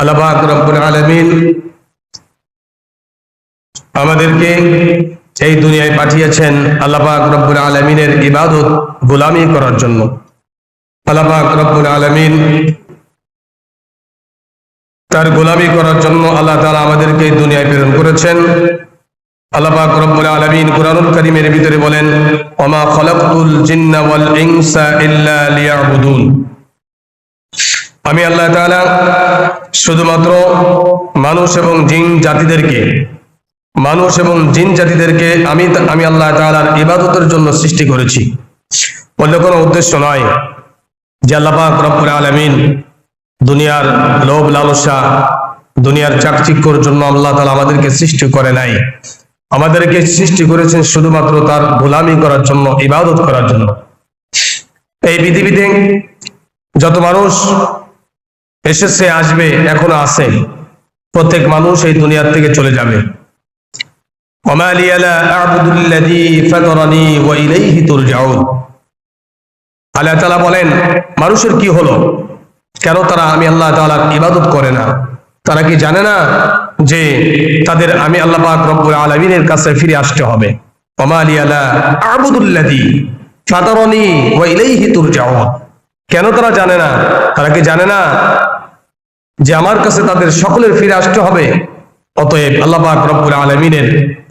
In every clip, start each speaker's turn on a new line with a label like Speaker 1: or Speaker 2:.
Speaker 1: আল্লাহ পাক রব্বুল আলামিন আমাদেরকে এই দুনিয়ায় পাঠিয়েছেন আল্লাহ পাক রব্বুল আলামিনের ইবাদত গোলামি করার জন্য। আল্লাহ পাক রব্বুল আলামিন তার গোলামি করার জন্য আল্লাহ তাআলা আমাদেরকে এই দুনিয়ায় প্রেরণ করেছেন। আল্লাহ পাক রব্বুল আলামিন কুরআনুল কারীমের ভিতরে বলেন, ওমা খালাকতুল জিন্না ওয়াল ইনসা ইল্লা লিয়াবুদুন। আমি আল্লাহ তাআলা শুধুমাত্র মানুষ এবং জিন জাতিদেরকে আমি আল্লাহ তাআলার ইবাদতের জন্য সৃষ্টি করেছি। অন্য কোনো উদ্দেশ্য নয় যে আল্লাহ পাক রব্বুল আলামিন দুনিয়ার লোভ লালসা, দুনিয়ার চাকচিক্যর জন্য আল্লাহ তাআলা আমাদেরকে সৃষ্টি করে নাই। আমাদেরকে সৃষ্টি করেছেন শুধুমাত্র তার গোলামি করার জন্য, ইবাদত করার জন্য। এই পৃথিবীতে যত মানুষ এসেছে, আসবে, এখনো আছে, প্রত্যেক মানুষ এই দুনিয়ার থেকে চলে যাবে। ওমা লিয়া লা আ'বুদুল্লাযী ফাতারানী ওয়া ইলাইহি তুরজাউন। আল্লাহ তাআলা বলেন, মানুষের কি হলো, কেন তারা আমি আল্লাহ তাআলার ইবাদত করে না? তারা কি জানে না যে তাদের আমি আল্লাহ পাক রব্বুল আলামিনের কাছে ফিরে আসতে হবে? ওমা লিয়া লা আ'বুদুল্লাযী ফাতারানী ওয়া ইলাইহি তুরজাউন। কেন তারা জানে না? তারা কি জানে না যে আমার কাছে তাদের সকলের ফিরে আসতে হবে? অতএব আল্লাহ পাক রব্বুল আলামিনের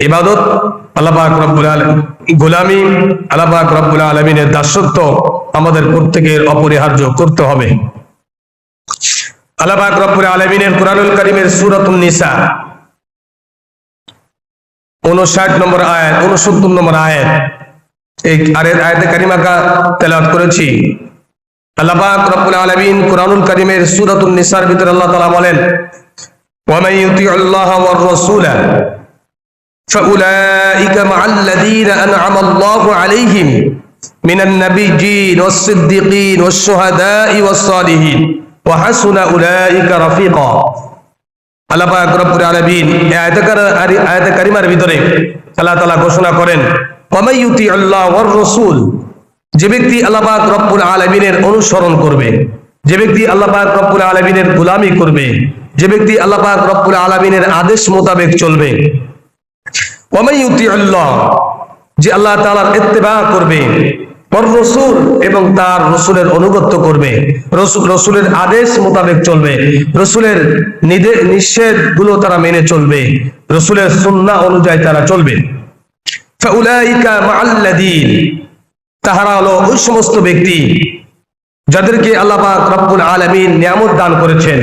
Speaker 1: ইবাদত, আল্লাহ পাক রব্বুল আলামিন গোলামি, আল্লাহ পাক রব্বুল আলামিনের দাসত্ব আমাদের প্রত্যেকের অপরিহার্য করতে হবে। আল্লাহ পাক রব্বুল আলামিনের কুরআনুল কারীমের সূরাতুন নিসা 59 নম্বর আয়াত, 69 নম্বর আয়াত, এই আয়াতে কারিমা তেলাওয়াত করেছি। আল্লাহ পাক রব্বুল আলামিন কুরআনুল কারীমের সূরাতুন নিসার ভিতরে আল্লাহ তাআলা বলেন, ওয়া মান ইউতিউল্লাহ ওয়ার রাসূলা ফাউলাইকা মা'আল্লাযীনা আন'আমা আল্লাহু আলাইহিম মিনান নাবিয়্যিন ওয়াস সিদ্দীকিন ওয়াশ শুহাদাই ওয়াস সালিহিন ওয়া হাসুনা উলাইকা রাফিকা। আল্লাহ পাক রব্বুল আলামিন এই আয়াতে কারিমার ভিতরে আল্লাহ তাআলা ঘোষণা করেন, ওয়া মান ইউতিউল্লাহ ওয়ার রাসূল, যে ব্যক্তি আল্লাহ পাক রব্বুল আলামিনের অনুসরণ করবে, যে ব্যক্তি আল্লাহ পাক রব্বুল আলামিনের গোলামি করবে, যে ব্যক্তি আল্লাহ পাক রব্বুল আলামিনের আদেশ মোতাবেক চলবে, ওয়া মান ইউতিউল্লাহ, যে আল্লাহ তাআলার ইত্তেবা করবে, ওয়ার রাসূল, এবং তার রাসূলের অনুগত্য করবে, রাসূলের আদেশ মোতাবেক চলবে, রাসূলের নিষেধগুলো তারা মেনে চলবে, রাসূলের সুন্নাহ অনুযায়ী তারা চলবে। ফাউলাইকা মা'আল্লাযীন, তাহারা হলো ওই সমস্ত ব্যক্তি যাদেরকে আল্লাহ পাক রব্বুল আলামিন নিয়ামত দান করেছেন।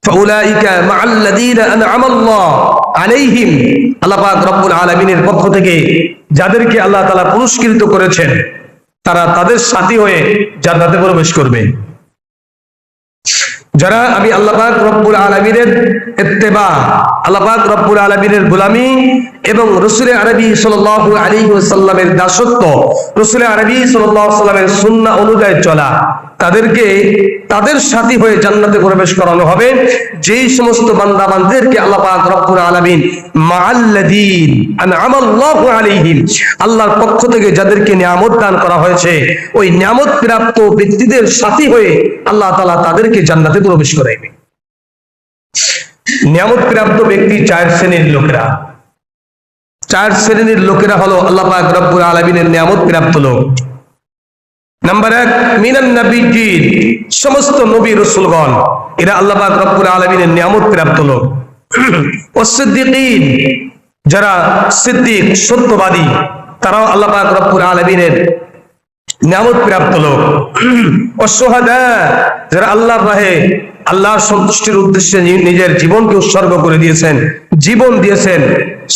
Speaker 1: ফাউলাইকা মা'আল্লাযীনা আন'আমা আল্লাহু আলাইহিম, আল্লাহ পাক রব্বুল আলামিনের পক্ষ থেকে যাদেরকে আল্লাহ তাআলা পুরস্কৃত করেছেন, তারা তাদের সাথী হয়ে জান্নাতে প্রবেশ করবে। যারা আমি আল্লাহ পাক রব্বুল আলামিনের ইত্তেবা, আল্লাহ পাক রব্বুল আলামিনের গোলামি এবং রাসূল আরবি সাল্লাল্লাহু আলাইহি ওয়াসাল্লামের দাসত্ব, রাসূল আরবি সাল্লাল্লাহু আলাইহি ওয়াসাল্লামের সুন্নাহ অনুযায়ী চলা, তাদেরকে তাদের সাথী হয়ে জান্নাতে প্রবেশ করানো হবে। যেই সমস্ত বান্দা বান্দীদেরকে আল্লাহ পাক রব্বুল আলামিন মা'আল্লাযীন আন'আমা আল্লাহু আলাইহিম, আল্লাহর পক্ষ থেকে যাদেরকে নিয়ামত দান করা হয়েছে, ওই নিয়ামত প্রাপ্ত ব্যক্তিদের সাথী হয়ে আল্লাহ তাআলা তাদেরকে জান্নাতে প্রবেশ করাইবে। নিয়ামত প্রাপ্ত ব্যক্তি চার শ্রেণীর লোকেরা। চার শ্রেণীর লোকেরা হলো আল্লাহ পাক রব্বুল আলামিনের নিয়ামত প্রাপ্ত লোক। নাম্বার 1, মিনান নাবিয়্যিন, সমস্ত নবী রাসূলগণ, এরা আল্লাহ পাক রব্বুল আলামিনের নিয়ামত প্রাপ্ত লোক। ওয়াস সিদ্দীকিন, যারা সিদ্দিক সত্যবাদী, তারাও আল্লাহ পাক রব্বুল আলামিনের নিয়ামত প্রাপ্ত লোক। ওয়াস শুহাদা, যারা আল্লাহর রাহে আল্লাহর সন্তুষ্টির উদ্দেশ্যে নিজের জীবনকে উৎসর্গ করে দিয়েছেন, জীবন দিয়েছেন,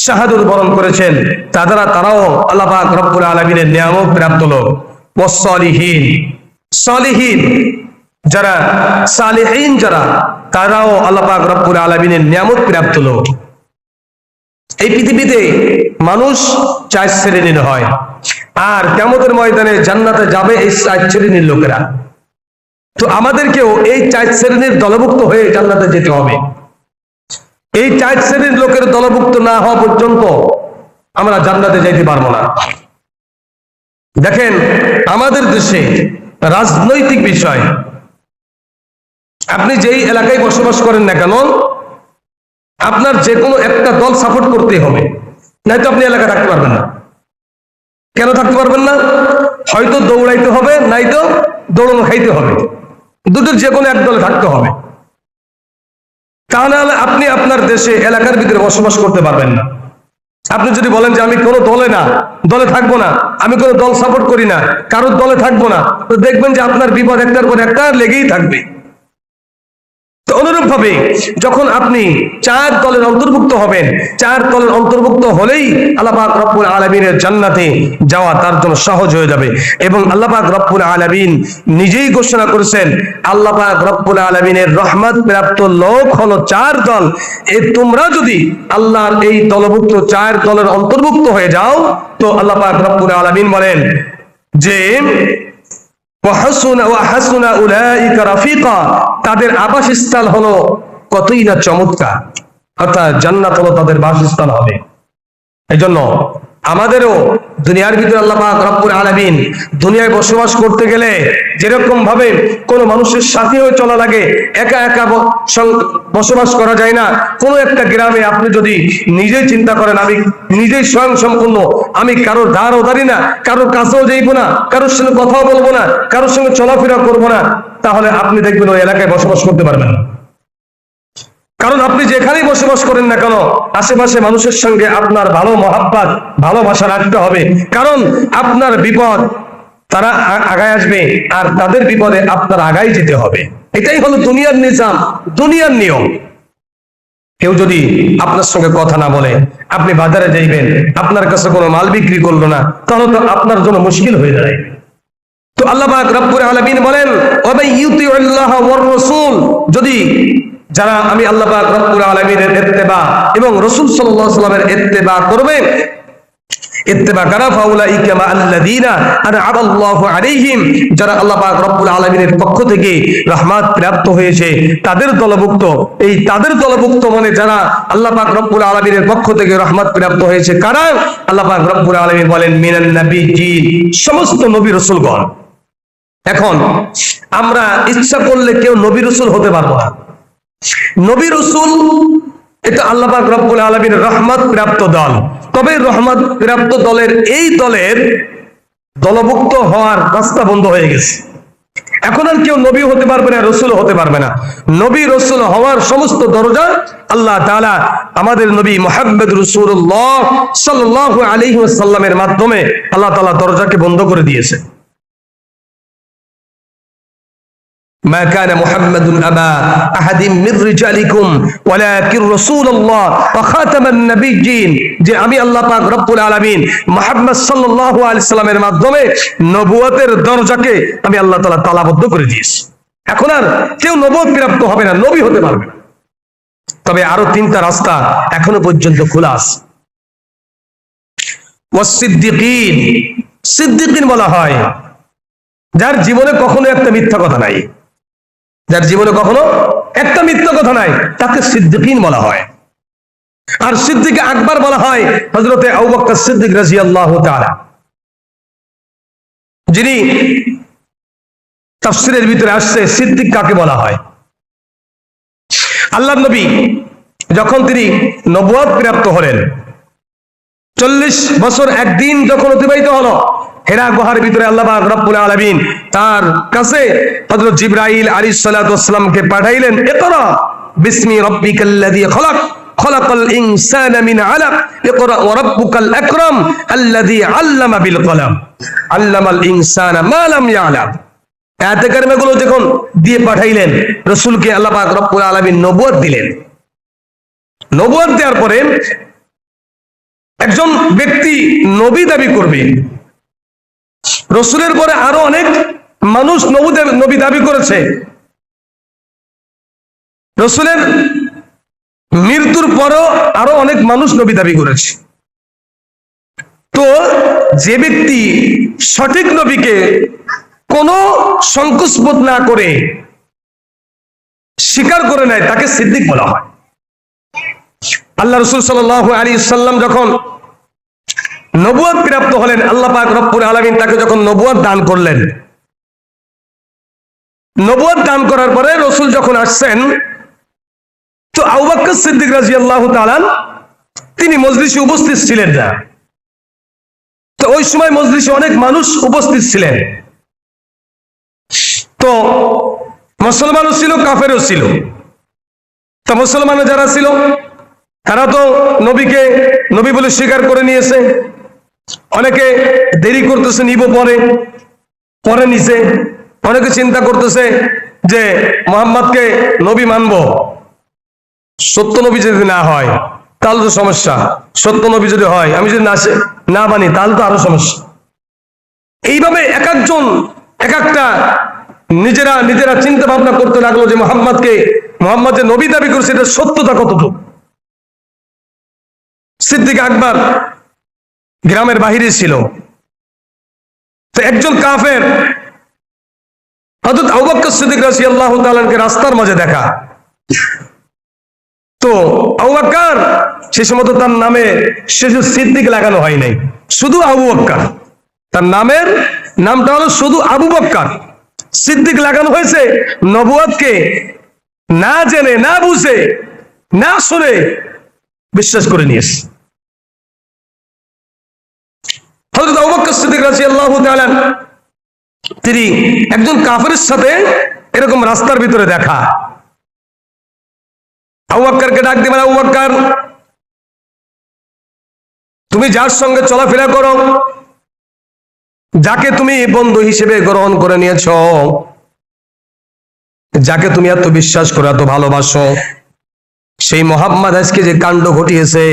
Speaker 1: শাহাদাত বরণ করেছেন, তারাও আল্লাহ পাক রব্বুল আলামিনের নিয়ামত প্রাপ্ত লোক। ওয়াস সালিহিন, সালিহিন যারা, সালিহিন যারা, তারাও আল্লাহ পাক রব্বুল আলামিনের নিয়ামত প্রাপ্ত লোক। এই পৃথিবীতে মানুষ চার শ্রেণীর হয়, আর কিয়ামতের ময়দানে জান্নাতে যাবে এই চার শ্রেণীর লোকেরা। তো আমাদেরকেও এই চার শ্রেণীর দলভুক্ত হয়ে জান্নাতে যেতে হবে। এই চার শ্রেণীর লোকের দলভুক্ত না হওয়া পর্যন্ত আমরা জান্নাতে যাইতে পারবো না। দেখেন, আমাদের দেশে রাজনৈতিক বিষয় আপনি যেই এলাকায় বসবাস করেন না কেন, আপনার যে কোনো একটা দল সাপোর্ট করতে হবে, নয়তো আপনি এলাকা থাকতে পারবেন না। কেন থাকতে পারবেন না? হয়তো দৌড়াইতে হবে, নয়তো দৌড়ানো খাইতে হবে, দুটোর যে কোনো এক দলে থাকতে হবে। তাহলে আপনি আপনার দেশে এলাকার ভিতরে বসবাস করতে পারবেন না। আপনি যদি বলেন যে আমি কোনো দলে থাকবো না, আমি কোনো দল সাপোর্ট করি না, কারোর দলে থাকবো না, তো দেখবেন যে আপনার বিপদ একটার পর একটা লেগেই থাকবে। অনুরূপ ভাবে যখন আপনি চার দলের অন্তর্ভুক্ত হবেন, চার দলের অন্তর্ভুক্ত হলেই আল্লাহ পাক রব্বুল আলামিনের জান্নাতে যাওয়া তার জন্য সহজ হয়ে যাবে। এবং আল্লাহ পাক রব্বুল আলামিন নিজেই ঘোষণা করেছেন, আল্লাহ পাক রব্বুল আলামিনের রহমত প্রাপ্ত লোক হলো চার দল। তোমরা যদি আল্লাহর এই দলভুক্ত চার দলের অন্তর্ভুক্ত হয়ে যাও, তো আল্লাহ পাক রব্বুল আলামিন বলেন যে তাদের আবাসস্থল হলো কতই না চমৎকার, অর্থাৎ জান্নাত হলো তাদের বাসস্থান হবে। এই জন্য আমাদেরও দুনিয়ার ভিতরে আল্লাহ পাক রব্বুল আলামিন দুনিয়ায় বসবাস করতে গেলে যেরকম ভাবে কোনো মানুষের সাথে হয়ে চলা লাগে, একা একা বসবাস করা যায় না। কোনো একটা গ্রামে আপনি যদি নিজেই চিন্তা করেন আমি নিজেই স্বয়ং সম্পূর্ণ, আমি কারোর ধার ওধারি না, কারোর কাছেও যাইবো না, কারোর সঙ্গে কথাও বলবো না, কারোর সঙ্গে চলাফেরা করবো না, তাহলে আপনি দেখবেন ওই এলাকায় বসবাস করতে পারবেন না। কারণ আপনি যেখানেই বসবাস করেন না কেন, আশেপাশে মানুষের সঙ্গে আপনার ভালো মহাব্বত ভালোবাসা রাখতে হবে। কারণ আপনার বিপদ তারা আগায় আসবে, আর তাদের বিপদে আপনার আগায় যেতে হবে। এটাই হলো দুনিয়ার নিজাম, দুনিয়ার নিয়ম। কেউ যদি আপনার সঙ্গে কথা না বলে, আপনি বাজারে যাইবেন, আপনার কাছে কোনো মাল বিক্রি করলো না, তাহলে তো আপনার জন্য মুশকিল হয়ে যায়। তো আল্লাহ পাক রব্বুল আলামিন বলেন, ওয়া ইউতিউল্লাহ ওয়ার রাসূল, যদি যারা আমি আল্লাহ পাক রব্বুল আলামিনের ইত্তেবা এবং রাসূল সাল্লাল্লাহু আলাইহি ওয়াসাল্লামের ইত্তেবা করবে, ইত্তেবা করা ফাউলাইকা মাআল্লাযিনা আনআমা আল্লাহু আলাইহিম, যারা আল্লাহ পাক রব্বুল আলামিনের পক্ষ থেকে রহমত প্রাপ্ত হয়েছে তাদের দলভুক্ত। এই তাদের দলভুক্ত মানে যারা আল্লাহ পাক রব্বুল আলামিনের পক্ষ থেকে রহমত প্রাপ্ত হয়েছে কারা? আল্লাহ পাক রব্বুল আলামিন বলেন মিনান নাবিয়্যিন, সমস্ত নবী রাসূলগণ। এখন আমরা ইচ্ছা করলে কেউ নবী রাসূল হতে পারবো না। নবী রাসূল এটা আল্লাহ পাক রব্বুল আলামিনের রহমত প্রাপ্ত দল। তবে রহমত প্রাপ্ত দলের এই দলের দলভুক্ত হওয়ার রাস্তা বন্ধ হয়ে গেছে। এখন আর কেউ নবী হতে পারবে না, রাসূল হতে পারবে না। নবী রাসূল হওয়ার সমস্ত দরজা আল্লাহ তাআলা আমাদের নবী মুহাম্মদ রাসূলুল্লাহ সাল্লাল্লাহু আলাইহি ওয়াসাল্লামের মাধ্যমে আল্লাহ তাআলা দরজাকে বন্ধ করে দিয়েছে। ما كان محمد أبا أحد من رجالكم ولكن رسول الله وخاتم النبيين, যে আমি আল্লাহ পাক রব্বুল আলামিন মুহাম্মদ সাল্লাল্লাহু আলাইহি সাল্লামের মাধ্যমে নবুয়তের দরজাকে আমি আল্লাহ তাআলা তালাবদ্ধ করে দিয়েছি। এখন আর কেউ নবুয়ত প্রাপ্ত হবে না, নবী হতে পারবে না। তবে আরো তিনটা রাস্তা এখনো পর্যন্ত খোলা আছে। ওয়াসিদ্দিকিন, সিদ্দিকিন বলা হয় যার জীবনে কখনো একটা মিথ্যা কথা নাই, যার জীবনে কখনো একটা মিথ্যা কথা নাই, তাকে সিদ্দিকিন বলা হয়। আর সিদ্দিক আকবর বলা হয় হযরতে আবু বকর সিদ্দিক রাদিয়াল্লাহু তাআলা, যিনি তাফসীরের ভিতরে আসছে সিদ্দিক কাকে বলা হয়। আল্লাহর নবী যখন তিনি নবুয়ত প্রাপ্ত হলেন, 40 বছর একদিন যখন অতিবাহিত হলো, হেরা গুহার ভিতরে আল্লাহ পাক রব্বুল আলামিন তার কাছে হযরত জিবরাইল আলাইহিস সালাতু ওয়াস সালামকে পাঠাইলেন, ইকরা বিসমি রাব্বিকাল্লাযী খলাক খলাকাল ইনসানা মিন আলাক ইকরা ওয়া রাব্বুকাল আকরাম আল্লাযী আল্লামা বিল কলম আল্লামাল ইনসানা মা লাম ইয়ালাম। আয়াতে কারিমাগুলো যখন দিয়ে পাঠাইলেন, রাসূলকে আল্লাহ পাক রব্বুল আলামিন নবুয়ত দিলেন। নবুয়ত দেওয়ার পরে একজন ব্যক্তি নবী দাবি করবে, রাসূলের পরে আরো অনেক মানুষ নবী দাবি করেছে, রাসূলের মৃত্যুর পরও আরো অনেক মানুষ নবী দাবি করেছে। তো যে ব্যক্তি সঠিক নবীকে কোনো সংকোচবোধ না করে স্বীকার করে নেয় তাকে সিদ্দিক বলা হয়। আল্লাহ রাসূল সাল্লাল্লাহু আলাইহি ওয়াসাল্লাম যখন নবুয়ত প্রাপ্ত হলেন, আল্লাহ পাক রব্বুল আলামিন তাকে যখন নবুয়ত দান করলেন, নবুয়ত দান করার পরে রাসূল যখন আসছেন, তো আবু বকর সিদ্দিক রাদিয়াল্লাহু তাআলা তিনি মজলিসে উপস্থিত ছিলেন না। তো ওই সময় মজলিসে অনেক মানুষ উপস্থিত ছিলেন, তো মুসলমানও ছিল, কাফেরও ছিল। তো মুসলমান যারা ছিল তারা তো নবীকে নবী বলে স্বীকার করে নিয়েছে, অনেকে দেরি করতেছে, নিব পরে নিছে। অনেকে চিন্তা করতেছে যে মুহাম্মদকে নবী মানবো, সত্য নবী যদি না হয় তাহলে তো সমস্যা, সত্য নবী যদি হয় আমি যদি না মানি তাহলে তো আরো সমস্যা। এইভাবে এক একজন এক একটা নিজেরা চিন্তা ভাবনা করতে লাগলো যে মুহাম্মদ যে নবী দাবি করছে এটা সত্যতা কতটুকু। সিদ্দিক আকবর গ্রামের বাহিরে ছিল, তো একজন কাফের হযরত আবু বকর সিদ্দিক রাদিয়াল্লাহু তাআলাকে রাস্তার মাঝে দেখা। তো আবু বকর সে সময় তো তার নামে শুধু সিদ্দিক লাগানো হয় নাই, শুধু আবু বকর, তার নামটা হলো শুধু আবু বকর। সিদ্দিক লাগানো হয়েছে নবুয়তকে না জেনে, না বুঝে, না শুনে বিশ্বাস করে নিয়েছে। হযরত আবু বকর সিদ্দিক রাদিয়াল্লাহু তাআলা তিনি একজন কাফেরের সাথে এরকম রাস্তার ভিতরে দেখা। আবু বকরকে ডাক দিয়ে বলে, আবু বকর, তুমি যার সঙ্গে চলাফেরা করো, যাকে তুমি বন্ধু হিসেবে গ্রহণ করে নিয়েছ, যাকে তুমি এত বিশ্বাস করো, এত ভালোবাসো, সেই মুহাম্মদ আজকে যে কাণ্ড ঘটিয়েছে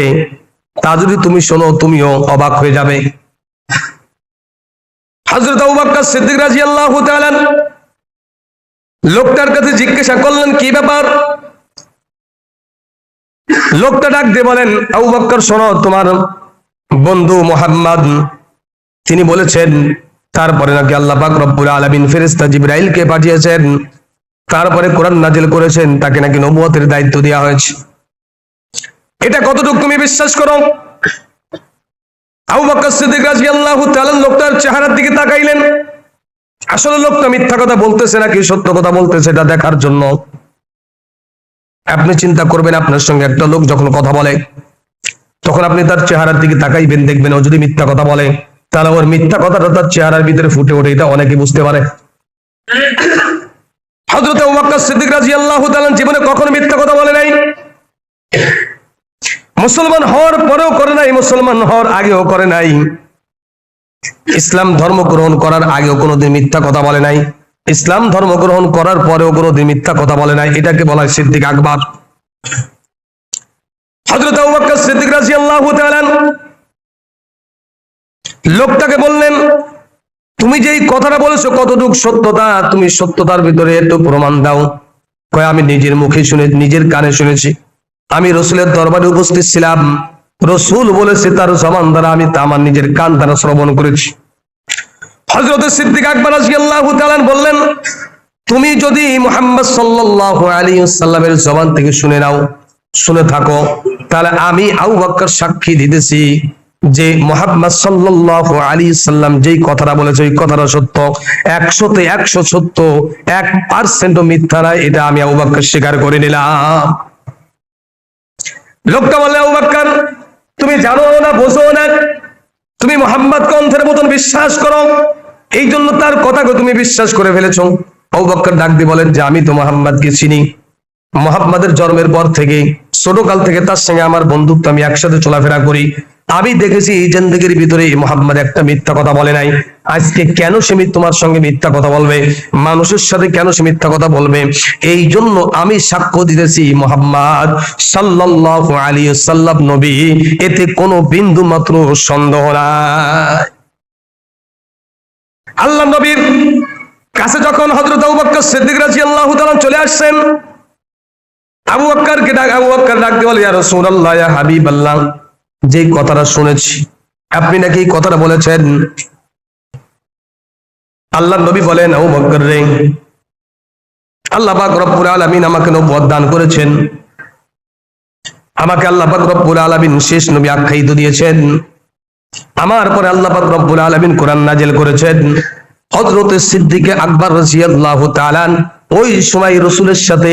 Speaker 1: তা যদি তুমি শোনো তুমিও অবাক হয়ে যাবে। হযরত আবু বকর সিদ্দিক রাদিয়াল্লাহু তাআলা লোকটার কাছে জিজ্ঞাসা করলেন, কি ব্যাপার? লোকটা ডাক দিয়ে বলেন, আবু বকর শোনো, তোমার বন্ধু মুহাম্মদ তিনি বলেছেন, তারপরে নাকি আল্লাহ পাক রব্বুল আলামিন ফেরেশতা জিবরাইলকে পাঠিয়েছেন, তারপরে কোরআন নাজিল করেছেন, তাকে নাকি নবুয়তের দায়িত্ব দেওয়া হয়েছে। এটা কতটুকু তুমি বিশ্বাস করো? আবু বকর সিদ্দিক রাদিয়াল্লাহু তাআলা লোকটার চেহারার দিকে তাকাইলেন। আসলে লোকটা মিথ্যা কথা বলতেছে নাকি সত্য কথা বলতেছে এটা দেখার জন্য আপনি চিন্তা করবেন, আপনার সঙ্গে একটা লোক যখন কথা বলে তখন আপনি তার চেহারার দিকে তাকাইবেন, দেখবেন ও যদি মিথ্যা কথা বলে তাহলে ওর মিথ্যা কথাটা তার চেহারার ভিতরে ফুটে ওঠে, এটা অনেকে বুঝতে পারে। হযরত আবু বকর সিদ্দিক রাদিয়াল্লাহু তাআলা জীবনে কখনো মিথ্যা কথা বলে নাই। মুসলমান হওয়ার পরেও করে নাই, মুসলমান হওয়ার আগেও করে নাই, ইসলাম ধর্ম গ্রহণ করার আগেও কোনোদিন মিথ্যা কথা বলে নাই, ইসলাম ধর্ম গ্রহণ করার পরেও কোনোদিন মিথ্যা কথা বলে নাই। এটাকে বলা হয় সিদ্দিক আকবর। হযরত আবু বকর সিদ্দিক রাদিয়াল্লাহু তাআলা লোকটাকে বললেন, তুমি যেই কথাটা বলেছো কতটুকু সত্যতা, তুমি সত্যতার ভিতরে একটু প্রমাণ দাও। কয়, আমি নিজের মুখে শুনে, নিজের কানে শুনেছি, আমি রাসূলের দরবারে উপস্থিত ছিলাম, রাসূল বলেছে তার জবান দ্বারা আমি তা আমার নিজের কান দ্বারা শ্রবণ করেছি। হযরত সিদ্দিক আকবর রাদিয়াল্লাহু তাআলা বললেন, তুমি যদি মুহাম্মদ সাল্লাল্লাহু আলাইহি ওয়াসাল্লামের জবান থেকে শুনে থাকো, তাহলে আমি আবু বকর সাক্ষী দিতেছি যে মুহাম্মদ সাল্লাল্লাহু আলাইহি ওয়াসাল্লাম যেই কথাটা বলেছে ওই কথাটা সত্য, 100তে 100 সত্য, 1% মিথ্যা নয়, এটা আমি আবু বকর স্বীকার করে নিলাম। লোকটা বলে, আবু বকর তুমি জানো না, বোঝো না, তুমি মুহাম্মদকে অন্ধের মতন বিশ্বাস করো, এই জন্য তার কথাকে তুমি বিশ্বাস করে ফেলেছো। আবু বকর ডাক দিয়ে বলেন যে আমি তো মুহাম্মদকে চিনি, মুহাম্মদের জন্মের পর থেকে ছোটকাল থেকে তার সঙ্গে আমার বন্ধুত্ব, আমি একসাথে চলাফেরা করি, আমি দেখেছি জিন্দেগির ভিতরে মুহাম্মদ একটা মিথ্যা কথা বলে নাই। আজকে কেন সে তোমার সঙ্গে মিথ্যা কথা বলবে, মানুষের সাথে কেন সে মিথ্যা কথা বলবে? এই জন্য আমি সাক্ষ্য দিতেছি মুহাম্মদ সাল্লাল্লাহু আলাইহি ওয়াসাল্লাম নবী, এতে কোনো বিন্দু মাত্র সন্দেহ নাই। আল্লাহ নবীর কাছে যখন হযরত আবু বকর সিদ্দিক রাদিয়াল্লাহু তাআলা চলে আসছেন, আবু বকর ডাক দিয়ে বলে, ইয়া রাসূলুল্লাহ, ইয়া হাবিবাল্লাহ, যে কথাটা শুনেছি আপনি নাকি এই কথাটা বলেছেন। আল্লাহ নবী বলেন, আবু বকর রে, আল্লাহ পাক রব্বুল আলামিন আমাকে নবুয়ত দান করেছেন, আমাকে আল্লাহ পাক রব্বুল আলামিন শেষ নবী আখ্যায়িত দিয়েছেন, আমার পরে আল্লাহ পাক রব্বুল আলামিন কোরআন নাযিল করেছেন, হযরত সিদ্দিক আকবর রাদিয়াল্লাহু তাআলা ওই সময় রাসূলের সাথে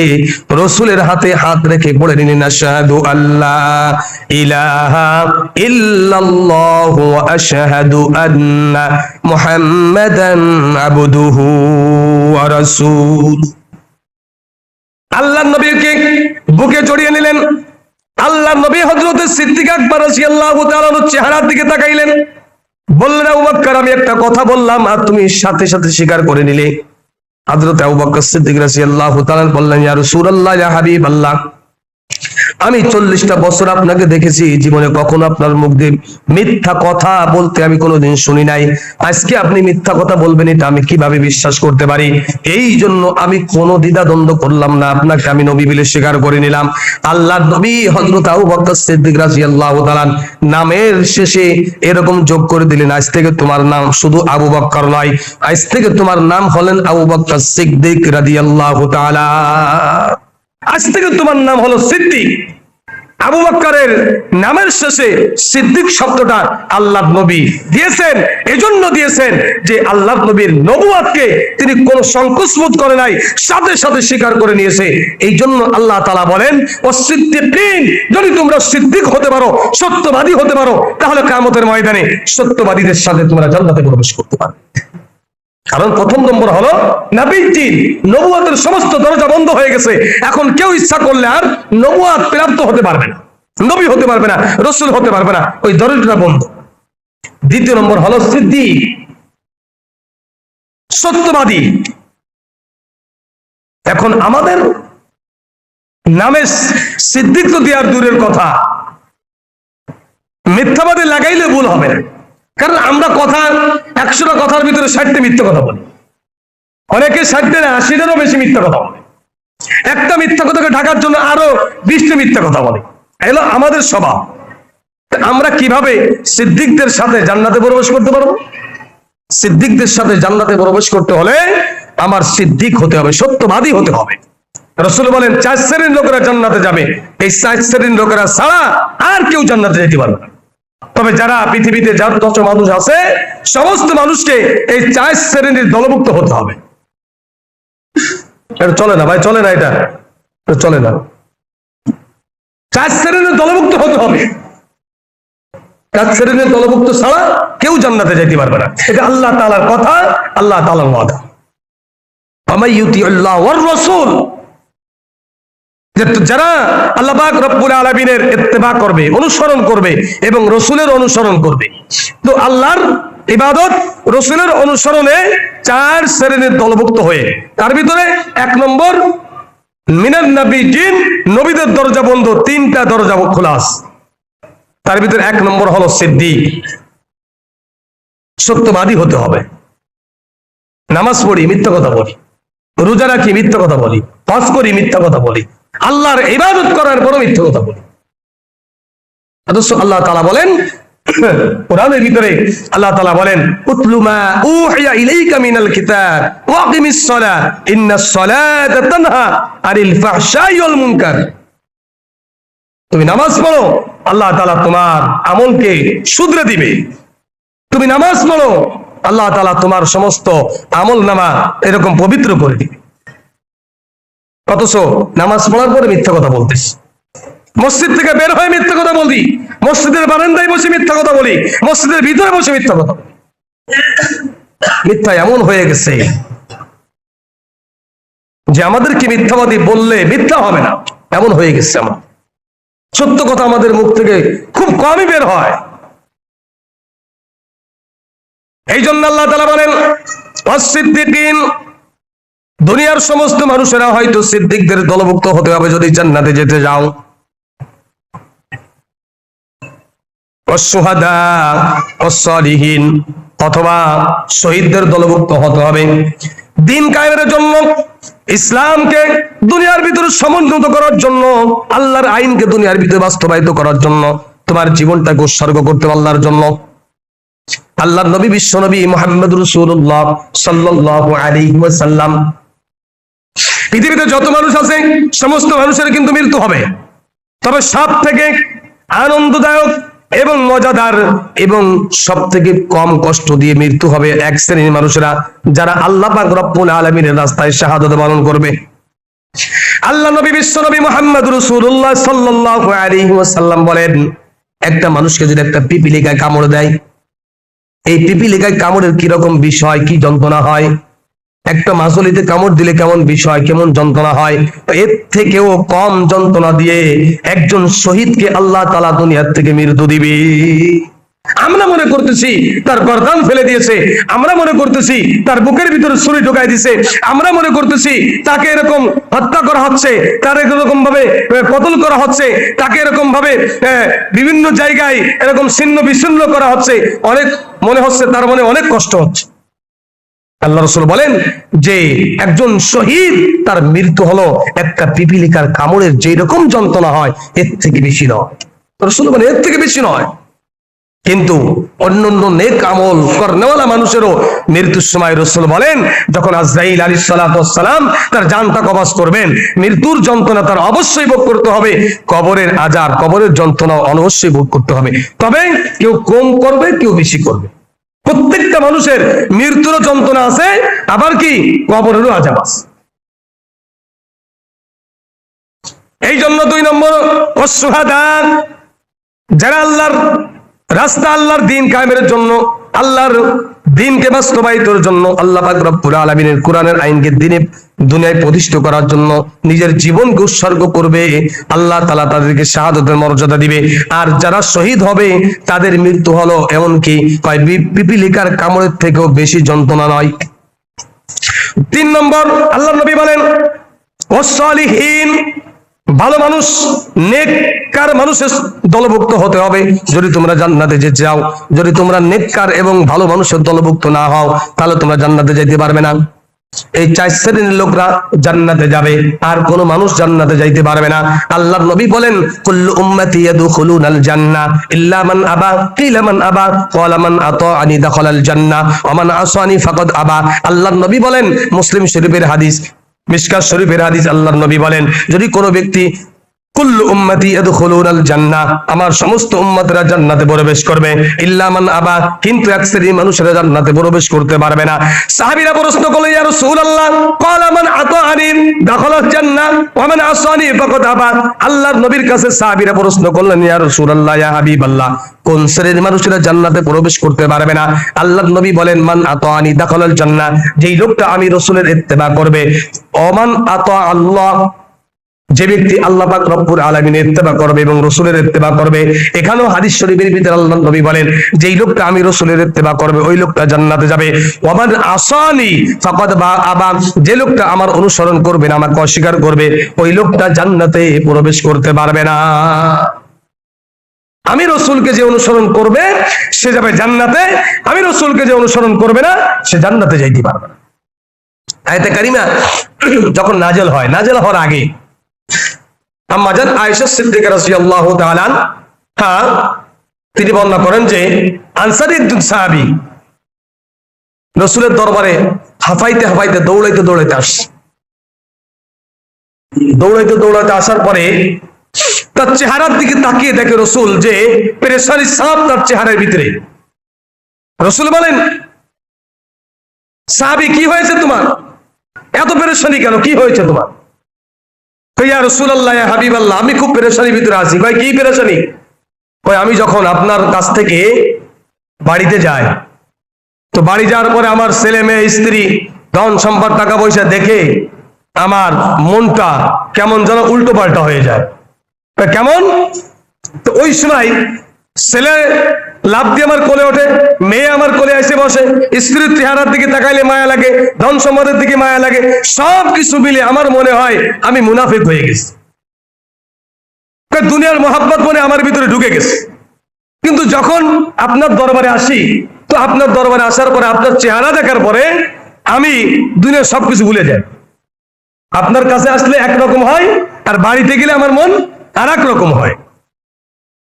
Speaker 1: রাসূলের হাতে হাত রেখে পড়ে নিলেন আশহাদু আল্লা ইলাহা ইল্লাল্লাহু ওয়া আশহাদু আন্না মুহাম্মাদান আবদুহু ওয়া রাসূল। আল্লাহর নবীকে বুকে জড়িয়ে নিলেন। আল্লাহর নবী হযরত সিদ্দিক আকবর রাদিয়াল্লাহু তাআলার চেহারার দিকে তাকাইলেন, বললেন আবু বকর আমি একটা কথা বললাম আর তুমি সাথে সাথে স্বীকার করে নিলে। হযরত আবু বকর সিদ্দিক রাদিয়াল্লাহু তাআলা বললেন ইয়া রাসূলুল্লাহ ইয়া হাবিবাল্লাহ, আমি 40টা বছর আপনাকে দেখেছি, জীবনে কখনো আপনার মুখ দিয়ে মিথ্যা কথা বলতে আমি কোনোদিন শুনি নাই। আজকে আপনি মিথ্যা কথা বলবেন এটা আমি কিভাবে বিশ্বাস করতে পারি? এই জন্য আমি কোনো দ্বিধাদ্বন্দ্ব করলাম না, আপনাকে আমি নবী বলে স্বীকার করে নিলাম। আল্লাহর নবী হযরত আবু বকর সিদ্দিক রাদিয়াল্লাহু তাআলা নামের শেষে এরকম যোগ করে দিলেন, আজ থেকে তোমার নাম শুধু আবু বকর নয়, আজ থেকে তোমার নাম হলেন আবু বকর সিদ্দিক রাদিয়াল্লাহু তাআলা। আজ থেকে তোমার নাম হলো সিদ্দিক। আবু বকরের নামের শেষে সিদ্দিক শব্দটা আল্লাহর নবী দিয়েছেন, এজন্য দিয়েছেন যে আল্লাহর নবীর নবুয়াতকে তিনি কোনো সংকোচ বোধ করে নাই, সাথে সাথে স্বীকার করে নিয়েছে। এই জন্য আল্লাহ তাআলা বলেন ওয়াসিদ্দিকিন, যদি তোমরা সিদ্দিক হতে পারো, সত্যবাদী হতে পারো, তাহলে কিয়ামতের ময়দানে সত্যবাদীদের সাথে তোমরা জান্নাতে প্রবেশ করতে পারবে। কারণ প্রথম নম্বর হলো নবীর নবুয়তের সমস্ত দরজা বন্ধ হয়ে গেছে, এখন কেউ ইচ্ছা করলে আর নবুয়ত প্রাপ্ত হতে পারবে না, নবী হতে পারবে না, রাসূল হতে পারবে না, ওই দরজাটা বন্ধ। দ্বিতীয় নম্বর হলো সিদ্দিক, সত্যবাদী। এখন আমাদের নামে সিদ্দিক তো দেওয়ার দূরের কথা, মিথ্যাবাদী লাগাইলে ভুল হবে না। কারণ আমরা কথা 100টা কথার ভিতরে 60টা মিথ্যা কথা বলি, অনেকে 60টা না 80টারও বেশি মিথ্যা কথা বলে। একটা মিথ্যা কথাকে ঢাকার জন্য আরো 20টা মিথ্যা কথা বলে, এগুলো আমাদের স্বভাব। আমরা কিভাবে সিদ্দিকদের সাথে জান্নাতে প্রবেশ করতে পারবো? সিদ্দিকদের সাথে জান্নাতে প্রবেশ করতে হলে আমার সিদ্দিক হতে হবে, সত্যবাদী হতে হবে। রাসূল বলেন 4 শ্রেণীর লোকেরা জান্নাতে যাবে, এই 4 শ্রেণীর লোকেরা ছাড়া আর কেউ জান্নাতে যেতে পারবে না। তবে যারা পৃথিবীতে যত মানুষ আছে সমস্ত মানুষকে এই 4 শ্রেণীর দলভুক্ত হতে হবে। এটা চলে না ভাই, চলে না, এটা চলে না। 4 শ্রেণীর দলভুক্ত হতে হবে, 4 শ্রেণীর দলভুক্ত ছাড়া কেউ জান্নাতে যেতে পারবে না। এটা আল্লাহ তাআলার কথা, আল্লাহ তাআলার ওয়াদা। আমা ইউতিউল্লাহ ওয়ার রাসূল, যারা আল্লাহ পাক রব্বুল আলামিনের ইত্তেবা করবে, অনুসরণ করবে এবং রাসূলের অনুসরণ করবে। তো আল্লাহর ইবাদত রাসূলের অনুসরণে 4 শ্রেণীর দলভুক্ত হয়ে, তার ভিতরে 1 নম্বর মিনান নবীজিন, নবীদের দরজা বন্ধ, 3টা দরজা খোলা আছে। তার ভিতরে 1 নম্বর হলো সিদ্দিক, সত্যবাদী হতে হবে। নামাজ পড়ি মিথ্যা কথা বলি, রোজা রাখি মিথ্যা কথা বলি, হজ করি মিথ্যা কথা বলি, আল্লাহর ইবাদত করার পরও মিথ্যা কথা বলি। অথচ আল্লাহ তাআলা বলেন কোরআনের ভিতরে, আল্লাহ তাআলা বলেন উতলু মা উহিয়া ইলাইকা মিনাল কিতাব ওয়া আকিমিস সালাহ ইন্নাস সালাতা তানহা আনিল ফাহশাই ওয়াল মুনকার। তুমি নামাজ পড়ো, আল্লাহ তাআলা তোমার আমলকে শুধরে দিবে। তুমি নামাজ পড়ো, আল্লাহ তাআলা তোমার সমস্ত আমলনামা এরকম পবিত্র করে দিবে। অথচ নামাজ পড়ার পরে মিথ্যা কথা বলতেছি, মসজিদ থেকে বের হয়ে মিথ্যা কথা বলি, মসজিদের বারান্দায় বসে মিথ্যা কথা বলি, মসজিদের ভিতরে বসে মিথ্যা কথা বলি। মিথ্যা এমন হয়ে গেছে যে আমাদেরকে মিথ্যাবাদী বললে মিথ্যা হবে না, এমন হয়ে গেছে। আমার সত্য কথা আমাদের মুখ থেকে খুব কমই বের হয়। এই জন্য আল্লাহ তাআলা বলেন ওয়াসিদ্দিকিন, দুনিয়ার সমস্ত মানুষেরা হয়তো সিদ্দিকদের দলভুক্ত হতে হবে যদি জান্নাতে যেতে যাও। ওয়াসশুহাদা ওয়াসসালিহিন, অথবা শহীদদের দলভুক্ত হতে হবে। দ্বীন কায়েমের জন্য, ইসলামকে দুনিয়ার ভিতরে সমুন্নত করার জন্য, আল্লাহর আইনকে দুনিয়ার ভিতরে বাস্তবায়িত করার জন্য, তোমার জীবনটাকে উৎসর্গ করতে আল্লাহর জন্য। আল্লাহর নবী বিশ্ব নবী মুহাম্মদ রাসূলুল্লাহ সাল্লাল্লাহু আলাইহি ওয়াসাল্লাম, পৃথিবীতে যত মানুষ আছে সমস্ত মানুষের কিন্তু মৃত্যু হবে, তবে সব থেকে আনন্দদায়ক এবং মজাদার এবং সব থেকে কম কষ্ট দিয়ে মৃত্যু হবে এক শ্রেণীর মানুষেরা, যারা আল্লাহ পাক রব্বুল আলামিনের রাস্তায় শাহাদাত বরণ করবে। আল্লাহ নবী বিশ্ব নবী মুহাম্মদ রাসূলুল্লাহ সাল্লাল্লাহু আলাইহি ওয়াসাল্লাম বলেন, একটা মানুষকে যদি একটা পিপিলিকায় কামড় দেয়, এই পিপিলিকায় কামড়ের কি রকম বিষয়, কি যন্ত্রণা হয়, একটা মাছলিতে কামড় দিলে কেমন বিষয়, কেমন যন্ত্রণা হয়, এর থেকেও কম যন্ত্রণা দিয়ে একজন শহীদকে আল্লাহ তাআলা দুনিয়ার থেকে মৃত্যু দিবে। আমরা মনে করতেছি তার গর্দান ফেলে দিয়েছে, আমরা মনে করতেছি তার বুকের ভিতরে ছুরি ঢুকাই দিয়েছে, আমরা মনে করতেছি তাকে এরকম হত্যা করা হচ্ছে, তার এরকম ভাবে কতল করা হচ্ছে, তাকে এরকম ভাবে বিভিন্ন জায়গায় এরকম ছিন্ন বিচ্ছিন্ন করা হচ্ছে, অনেক মনে হচ্ছে তার মনে অনেক কষ্ট হচ্ছে। আল্লাহ রাসূল বলেন যে একজন শহীদ তার মৃত্যু হলো একটা পিপিলিকার কামড়ের যে রকম যন্ত্রণা হয় এর থেকে বেশি নয়। রাসূল বলেন এর থেকে বেশি নয়। কিন্তু অন্যান্য নেক আমল করনেওয়ালা মানুষেরও মৃত্যুর সময় রাসূল বলেন, যখন আজরাইল আলাইহিস সালাতু ওয়াস সালাম তার জানটা কবজ করবেন, মৃত্যুর যন্ত্রণা তার অবশ্যই ভোগ করতে হবে, কবরের আযাব, কবরের যন্ত্রণা অবশ্যই ভোগ করতে হবে। তবে কেউ কম করবে, কেউ বেশি করবে। প্রত্যেকটা মানুষের মৃত্যুর যন্ত্রণা আছে, আবার কি কবরেরও আযাব আছে। এই জন্য 2 নম্বর ওয়াসশুহাদা, যারা আল্লাহর রাস্তা, আল্লাহর দ্বীন কায়েমের জন্য, আল্লাহর দ্বীনকে বাস্তবায়িতের জন্য, আল্লাহ পাক রব্বুল আলামিনের কোরআনের আইনকে দ্বীনে দুনিয়ায় প্রতিষ্ঠা করার জন্য নিজের জীবনকে উৎসর্গ করবে, আল্লাহ তাআলা তাদেরকে শাহাদাতের মর্যাদা দিবে। আর যারা শহীদ হবে তাদের মৃত্যু হলো এমনকি পিপিলিকার কামড়ের থেকেও বেশি যন্ত্রণা নয়। 3 নম্বর, আল্লাহ নবী বলেন ওয়াসসালিহিন, ভালো মানুষ, নেককার মানুষের দলভুক্ত হতে হবে যদি তোমরা জান্নাতে যেতে চাও। যদি তোমরা নেককার এবং ভালো মানুষের দলভুক্ত না হও তাহলে তোমরা জান্নাতে যেতে পারবে না। এই 4 শ্রেণীর লোকরা জান্নাতে যাবে, আর কোন মানুষ জান্নাতে যাইতে পারবে না। আল্লাহর নবী বলেন কুল্লু উম্মতি ইয়াদখুলুনাল জান্নাহ ইল্লা মান আবা, কিলা মান আবা, ক্বালা মান আতাআনি দাখালাল জান্নাহ ওয়া মান আসানি ফাকাদ আবা। আল্লাহর নবী বলেন, মুসলিম শরীফের হাদিস, মিশকাত শরীফের হাদিস, আল্লাহর নবী বলেন, যদি কোনো ব্যক্তি কুল্লু উম্মতি ইয়াদখুলুনাল জান্নাহ, আমার সমস্ত উম্মতরা জান্নাতে প্রবেশ করবে, ইল্লা মান আবা, কিন্তু এক শ্রেণীর মানুষেরা জান্নাতে প্রবেশ করতে পারবে না। সাহাবীরা প্রশ্ন করলেন, ইয়া রাসূলুল্লাহ, ক্বালা মান আতাআনি দাখালাল জান্নাহ ওয়া মান আসানি ফাকাদ আবা। আল্লাহর নবীর কাছে সাহাবীরা প্রশ্ন করলেন, ইয়া রাসূলুল্লাহ, ইয়া হাবিবাল্লাহ, কোন শ্রেণীর মানুষেরা জান্নাতে প্রবেশ করতে পারবে না? আল্লাহর নবী বলেন, মান আতাআনি দাখালাল জান্নাহ, যেই লোকটা আমি রাসূলের ইত্তেবা করবে। ওমান আতা আল্লাহ, যে ব্যক্তি আল্লাহ পাক রব্বুল আলামিনের ইত্তেবা করবে এবং রাসূলের ইত্তেবা করবে। এখানেও হাদিস শরীফের ভিতরে আল্লাহর নবী বলেন, যেই লোকটা আমি রাসূলের ইত্তেবা করবে ওই লোকটা জান্নাতে যাবে। ওয়ামান আসানি ফাকাদ আবা, যে লোকটা আমার অনুসরণ করবে না, আমাকে অস্বীকার করবে, ওই লোকটা জান্নাতে প্রবেশ করতে পারবে না। আমি রাসূলকে যে অনুসরণ করবে সে যাবে জান্নাতে, আমি রাসূলকে যে অনুসরণ করবে না সে জান্নাতে যাইতে পারবে না। আয়াতে কারিমা যখন নাযিল হয়, নাযিল হওয়ার আগে আম্মা জান আয়েশা সিদ্দিকা রাদিয়াল্লাহু তাআলা আনহা তিনি বর্ণনা করেন যে আনসারী একজন সাহাবী রাসূলের দরবারে হাফাইতে হাফাইতে দৌড়াইতে দৌড়াইতে আসছে। দৌড়াইতে দৌড়াইতে আসার পরে তার চেহারার দিকে তাকিয়ে দেখে রাসূল যে পেরেশানি ছাপ তার চেহারার ভিতরে। রাসূল বলেন, সাহাবী, কি হয়েছে তোমার? এত পেরেশানি কেন? কি হয়েছে তোমার? ইয়া রাসূলুল্লাহ, ইয়া হাবিবাল্লাহ, আমি খুব পেরেশানির ভিতরে আছি। ভাই, কি পেরেশানি? কই, আমি যখন আপনার কাছ থেকে বাড়িতে যাই, তো বাড়ি যাওয়ার পরে আমার ছেলে মেয়ে স্ত্রী ধন সম্পদ টাকা পয়সা দেখে আমার মনটা কেমন যেন উল্টো পাল্টা হয়ে যায়। কেমন? তো ওই সময় ছেলে লাভ দিয়ে আমার কোলে ওঠে, মেয়ে আমার কোলে এসে বসে, স্ত্রীর চেহারার দিকে তাকাইলে মায়া লাগে, ধন সম্পদের দিকে মায়া লাগে, সব কিছু মিলে আমার মনে হয় আমি মুনাফিক হয়ে গেছি। দুনিয়ার মহাব্বত মনে আমার ভিতরে ঢুকে গেছে। কিন্তু যখন আপনার দরবারে আসি, তো আপনার দরবারে আসার পরে আপনার চেহারা দেখার পরে আমি দুনিয়ার সবকিছু ভুলে যাই। আপনার কাছে আসলে একরকম হয়, আর বাড়িতে গেলে আমার মন আর এক রকম হয়।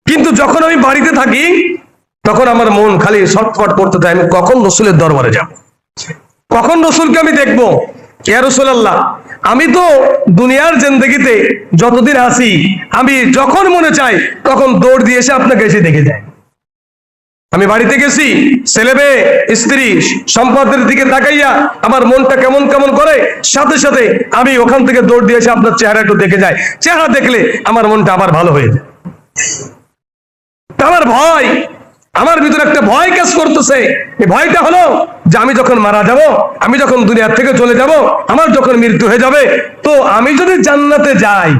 Speaker 1: কিন্তু যখন আমি বাড়িতে থাকি তখন আমার মন খালি ছটফট করতে থাকে, আমি কখন রাসূলের দরবারে যাব, কখন রাসূলকে আমি দেখবো। ইয়া রাসূলুল্লাহ, আমি তো দুনিয়ার জিন্দেগিতে যতদিন আছি আমি যখন মনে চাই তখন দৌড় দিয়ে এসে আপনাকে এসে দেখে যাই। আমি বাড়িতে গেছি, ছেলে মেয়ে স্ত্রী সম্পদের দিকে তাকাইয়া আমার মনটা কেমন কেমন করে, সাথে সাথে আমি ওখান থেকে দৌড় দিয়েছি আপনার চেহারা একটু দেখে যায়, চেহারা দেখলে আমার মনটা আবার ভালো হয়ে যায়। আমার ভয়, আমার ভিতরে একটা ভয় কাজ করতেছে। এই ভয়টা হলো যে আমি যখন মারা যাব, আমি যখন দুনিয়ার থেকে চলে যাব, আমার যখন মৃত্যু হয়ে যাবে, তো আমি যদি জান্নাতে যাই,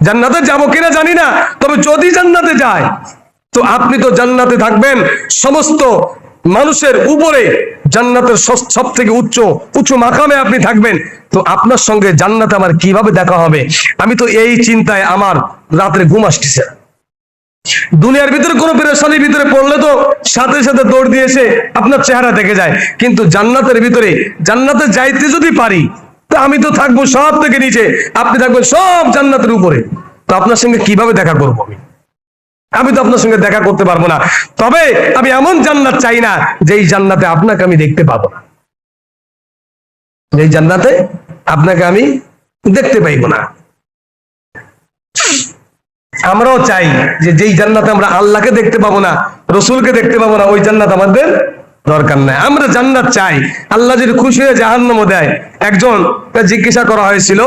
Speaker 1: জান্নাতে যাব কিনা জানি না, তবে যদি জান্নাতে যাই তো আপনি তো জান্নাতে থাকবেন সমস্ত মানুষের উপরে, জান্নাতের সব থেকে উচ্চ উঁচু মাকামে আপনি থাকবেন। তো আপনার সঙ্গে জান্নাতে আমার কিভাবে দেখা হবে? আমি তো এই চিন্তায় আমার রাত্রে ঘুম আসতেছে। দুনিয়ার ভিতরে কোনো পেরেশানির ভিতরে পড়লে তো সাথে সাথে দৌড় দিয়েছে আপনার চেহারা দেখে যায়, কিন্তু জান্নাতের ভিতরে, জান্নাতে যাইতে যদি পারি, তো আমি তো থাকবো সব থেকে নিচে, আপনি থাকবেন সব জান্নাতের উপরে। তো আপনার সঙ্গে কিভাবে দেখা করবো? আমি তো আপনার সঙ্গে দেখা করতে পারবো না। তবে আমি এমন জান্নাত চাই না যেই জান্নাতে আপনাকে আমি দেখতে পাবো না, যেই জান্নাতে আপনাকে আমি দেখতে পাইবো না। আমরাও চাই যে যেই জান্নাতে আমরা আল্লাহকে দেখতে পাবো না, রসুলকে দেখতে পাবো না, ওই জান্নাত আমাদের দরকার নাই। আমরা জান্নাত চাই। আল্লাহ যদি খুশি হয়ে জাহান্নামে দেয়, একজন জিজ্ঞাসা করা হয়েছিল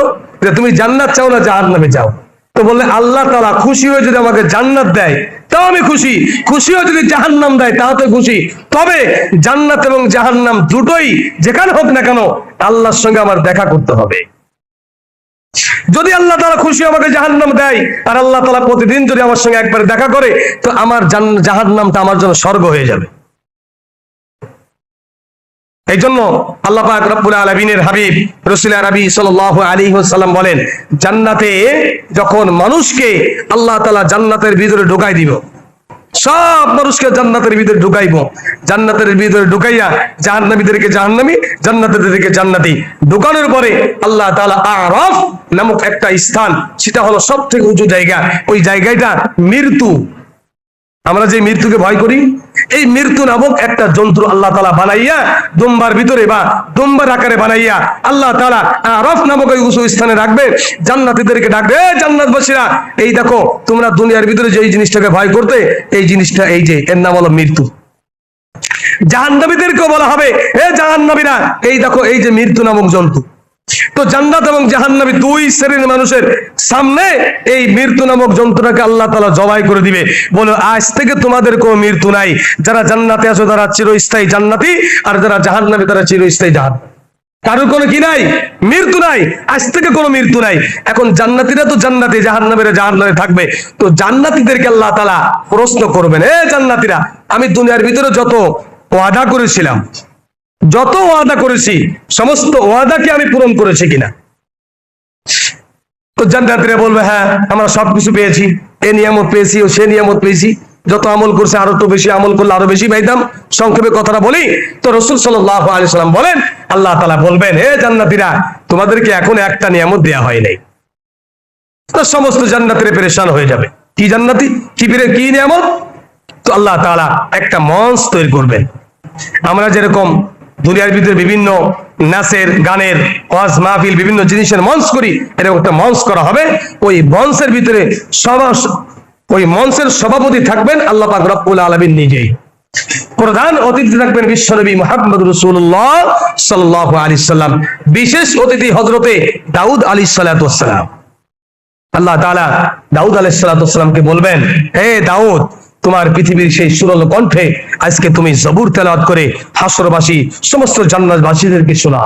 Speaker 1: যে তুমি জান্নাত চাও না জাহান্নামে চাও? তো বললে আল্লাহ তাআলা খুশি হয়ে যদি আমাকে জান্নাত দেয় তাও আমি খুশি, খুশি হয়ে যদি জাহান্নাম দেয় তাও তো খুশি। তবে জান্নাত এবং জাহান্নাম দুটোই যেখানে হোক না কেন আল্লাহর সঙ্গে আমার দেখা করতে হবে। যদি আল্লাহ তাআলা খুশি আমাকে জাহান্নাম দেয়, আর আল্লাহ তাআলা প্রতিদিন যদি আমার সঙ্গে একবার দেখা করে, তো আমার জাহান্নামটা আমার জন্য স্বর্গ হয়ে যাবে। এই জন্য আল্লাহ পাক রব্বুল আলামিনের হাবিব রাসূল আরবি সাল্লাল্লাহু আলাইহি ওয়াসাল্লাম বলেন, জান্নাতে যখন মানুষকে আল্লাহ তাআলা জান্নাতের ভিতরে ঢুকাই দিব, সব মানুষকে জান্নাতের ভিতরে ঢুকাইব, জান্নাতের ভিতরে ঢুকাইয়া জাহান্নামীদেরকে জাহান্নামী, জান্নাতীদেরকে জান্নাতি ঢুকানোর পরে আল্লাহ তাআলা আরাফ নামক একটা স্থান, সেটা হলো সবথেকে উঁচু জায়গা, ওই জায়গাটা মৃত্যু। আমরা যে মৃত্যুকে ভয় করি, এই মৃত্যু নামক একটা যন্ত্র আল্লাহ তাআলা বানাইয়া দুম্বার ভিতরে বা দুম্বার আকারে বানাইয়া আল্লাহ তাআলা আরাফ নামক ওই উঁচু স্থানে রাখবে। জান্নাতীদেরকে ডাকবে, জান্নাতবাসীরা এই দেখো তোমরা দুনিয়ার ভিতরে যে এই জিনিসটাকে ভয় করতে, এই জিনিসটা এই যে এর নাম হলো মৃত্যু। জাহান্নামীদেরকেও বলা হবে, হে জাহান্নামীরা এই দেখো এই যে মৃত্যু নামক জন্তু। তো জান্নাত এবং জাহান্নামী দুই শ্রেণীর মানুষের সামনে এই মৃত্যু নামক যন্ত্রটাকে আল্লাহ তাআলা জবাই করে দিবে, বলে আজ থেকে তোমাদের কোনো মৃত্যু নাই। যারা জান্নাতে আছো তারা চিরস্থায়ী জান্নাতি, আর যারা জাহান্নামী তারা চিরস্থায়ী জাহান্নামী। কারোর কোনো কি নাই? মৃত্যু নাই, আজ থেকে কোনো মৃত্যু নাই। এখন জান্নাতীরা তো জান্নাতি, জাহান্নামীরা জাহান্নামে থাকবে। তো জান্নাতীদেরকে আল্লাহ তাআলা প্রশ্ন করবেন, হে জান্নাতীরা, আমি দুনিয়ার ভিতরে যত ওয়াদা করেছিলাম, যত ওয়াদা করেছি, সমস্ত ওয়াদাকে আমি পূরণ করেছি কিনা? তো জান্নাতীরা বলবে, হ্যাঁ আমরা সবকিছু পেয়েছি, এ নিয়ামত পেয়েছি ও সে নিয়ামত পেয়েছি, যত আমল করছে আরো তো বেশি আমল করলে আরো বেশি পাইতাম। সংক্ষেপে কথাটা বলি, তো রাসূল সাল্লাল্লাহু আলাইহি সাল্লাম বলেন, আল্লাহ তাআলা বলবেন, হে জান্নাতীরা, তোমাদেরকে এখন একটা নিয়ামত দেয়া হয় নাই। তো সমস্ত জান্নাতীরা পেরেশান হয়ে যাবে, কি জান্নাতি, কি নিয়ামত? তো আল্লাহ তাআলা একটা মঞ্চ তৈরি করবেন। আমরা যেরকম দুনিয়ার ভিতরে বিভিন্ন নাচের, গানের, ওয়াজ মাহফিল, বিভিন্ন জিনিসের মঞ্চ করি, এরকম একটা মঞ্চ করা হবে। ওই মঞ্চের ভিতরে ওই মঞ্চের সভাপতি থাকবেন আল্লাহ পাক রব্বুল আলামিন নিজেই। প্রধান অতিথি থাকবেন বিশ্বনবী মুহাম্মদ রাসূলুল্লাহ সাল্লাল্লাহু আলাইহি সাল্লাম। বিশেষ অতিথি হযরতে দাউদ আলাইহিস সালাতু ওয়াস সালাম। আল্লাহ তাআলা দাউদ আলাইহিস সালাতু ওয়াস সালামকে বলবেন, হে দাউদ, তোমার পৃথিবীর সেই সুরল কণ্ঠে আজকে তুমি জবুর তেলাওয়াত করে হাসরবাসী সমস্ত জান্নাতবাসীদেরকে শোনা।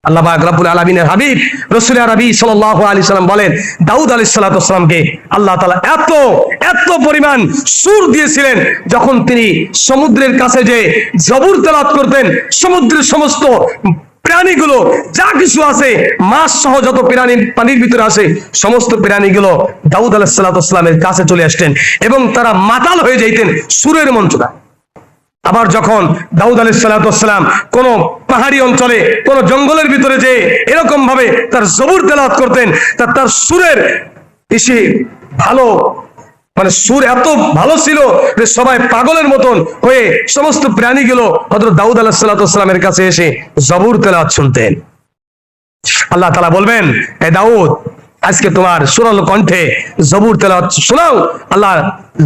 Speaker 1: আল্লাহ পাক রব্বুল আলামিনের হাবিব রাসূল আরবি সাল্লাল্লাহু আলাইহি সাল্লাম বলেন, দাউদ আলাইহিস সালাতু ওয়াস সালামকে আল্লাহ তাআলা এত পরিমাণ সুর দিয়েছিলেন, যখন তিনি সমুদ্রের কাছে যে জবুর তেলাওয়াত করতেন, সমুদ্রের সমস্ত প্রাণীগুলো যা কিছু আছে, মাছ সহ যত প্রাণী পানির ভিতরে আসে, সমস্ত প্রাণীগুলো দাউদ আলাইহিস সালাতু ওয়াস সালামের কাছে চলে আসতেন এবং তারা মাতাল হয়ে যাইতেন সুরের মন্ত্রটা। আবার যখন দাউদ আলাইহিস সালাতু ওয়াস সালাম কোন পাহাড়ি অঞ্চলে, কোন জঙ্গলের ভিতরে যে এরকম ভাবে তার জবুর তেলাওয়াত করতেন, তার সুরের এসে ভালো, মানে সুর এত ভালো ছিল যে সবাই পাগলের মতন হয়ে সমস্ত প্রাণীগুলো হযরত দাউদ আলাইহিস সালাতু ওয়াস সালামের কাছে এসে জবুর তেলাওয়াত শুনতেন। আল্লাহ তাআলা বলবেন, হে দাউদ, আজকে তোমার সুরালো কণ্ঠে জবুর তেলাওয়াত শোনাও, আল্লাহ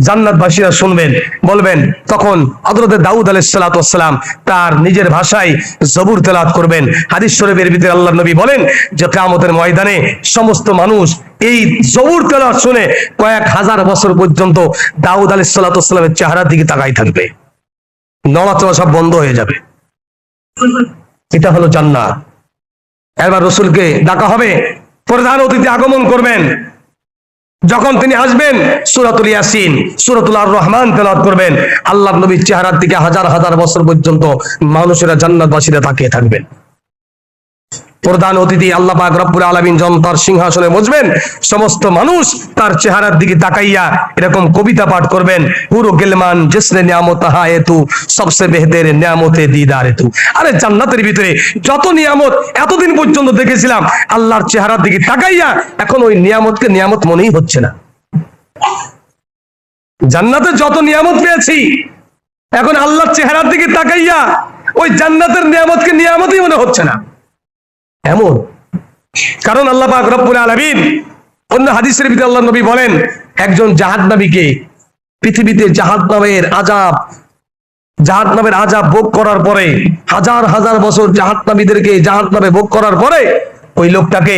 Speaker 1: জান্নাতবাসীরা শুনবেন, বলবেন। তখন হযরত দাউদ আলাইহিস সালাতু ওয়াস সালাম তার নিজের ভাষায় জবুর তেলাওয়াত করবেন। হাদিস শরীফের ভিতরে আল্লাহর নবী বলেন যে কিয়ামতের ময়দানে সমস্ত মানুষ এই জবুর তেলাওয়াত শুনে কয়েক হাজার বছর পর্যন্ত দাউদ আলাইহিস সালাতু ওয়াস সালামের চেহারার দিকে তাকাই থাকবে, নড়াচড়া সব বন্ধ হয়ে যাবে। এটা হলো জান্নাত। এবার রাসূলকে ডাকা হবে, প্রধান অতিথি আগমন করবেন। যখন তিনি আসবেন সূরাতুল ইয়াসিন, সূরাতুল আর রহমান তেলাওয়াত করবেন। আল্লাহর নবীর চেহারার দিকে হাজার হাজার বছর পর্যন্ত মানুষেরা জান্নাতবাসীরা তাকিয়ে থাকবেন। প্রধান অতিথি আল্লাহ পাক রব্বুল আলামিন যখন তার সিংহাসনে বসবেন, সমস্ত মানুষ তার চেহারার দিকে তাকাইয়া এরকম কবিতা পাঠ করবেন, পুরো গিলমান জিসনে নিয়ামত হায়ে তু সবসে বেহতের নিয়ামতে দিদারে তু। আরে জান্নাতের ভিতরে যত নিয়ামত এতদিন পর্যন্ত দেখেছিলাম, আল্লাহর চেহারার দিকে তাকাইয়া এখন ওই নিয়ামতকে নিয়ামত মনেই হচ্ছে না। জান্নাতে যত নিয়ামত পেয়েছি, এখন আল্লাহর চেহারার দিকে তাকাইয়া ওই জান্নাতের নিয়ামতকে নিয়ামতই মনে হচ্ছে না। এমন কারণ আল্লাহ পাক রব্বুল আলামিন অন্য হাদিসের ভিতরে আল্লাহর নবী বলেন, একজন জাহান্নামীকে পৃথিবীতে জাহান্নামের আযাব ভোগ করার পরে, হাজার হাজার বছর জাহান্নামীদেরকে জাহান্নামে ভোগ করার পরে ওই লোকটাকে